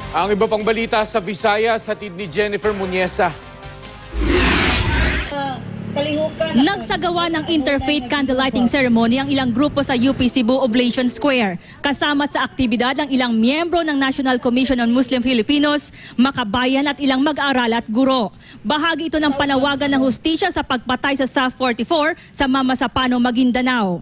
Ang iba pang balita sa Visayas, hatid ni Jennifer Muniesa. Nagsagawa ng interfaith candlelighting ceremony ang ilang grupo sa UP Cebu Oblation Square. Kasama sa aktibidad ng ilang miyembro ng National Commission on Muslim Filipinos, makabayan at ilang mag-aaral at guro. Bahagi ito ng panawagan ng hustisya sa pagpatay sa SAF 44 sa Mamasapano, Maguindanao.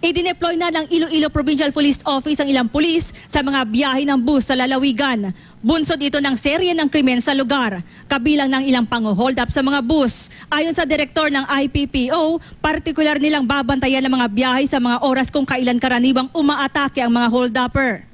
Idineploy na ng Iloilo Provincial Police Office ang ilang pulis sa mga biyahe ng bus sa lalawigan. Bunsod ito ng serye ng krimen sa lugar, kabilang ng ilang pang-hold up sa mga bus. Ayon sa direktor ng IPPO, partikular nilang babantayan ng mga biyahe sa mga oras kung kailan karaniwang umaatake ang mga hold-upper.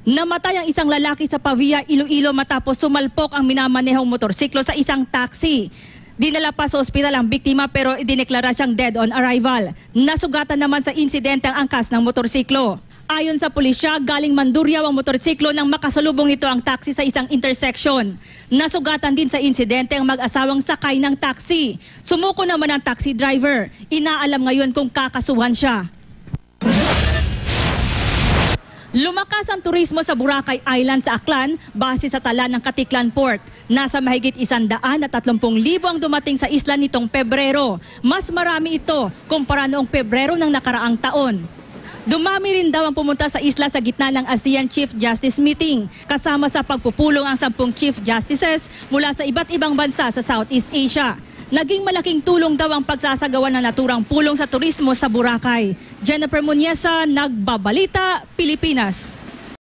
Namatay ang isang lalaki sa Pavia, Iloilo matapos sumalpok ang minamanehong motorsiklo sa isang taxi. Dinala pa sa ospital ang biktima pero idineklara siyang dead on arrival. Nasugatan naman sa insidente ang angkas ng motorsiklo. Ayon sa pulisya, galing Mandurriao ang motorsiklo nang makasalubong nito ang taxi sa isang intersection. Nasugatan din sa insidente ang mag-asawang sakay ng taxi. Sumuko naman ang taxi driver. Inaalam ngayon kung kakasuhan siya. Lumakas ang turismo sa Boracay Island sa Aklan base sa tala ng Katiklan Port. Nasa mahigit 130,000 ang dumating sa isla nitong Pebrero. Mas marami ito kumpara noong Pebrero ng nakaraang taon. Dumami rin daw ang pumunta sa isla sa gitna ng ASEAN Chief Justice Meeting. Kasama sa pagpupulong ang 10 Chief Justices mula sa iba't ibang bansa sa Southeast Asia. Naging malaking tulong daw ang pagsasagawa ng naturang pulong sa turismo sa Boracay. Jennifer Muniesa, Nagbabalita, Pilipinas.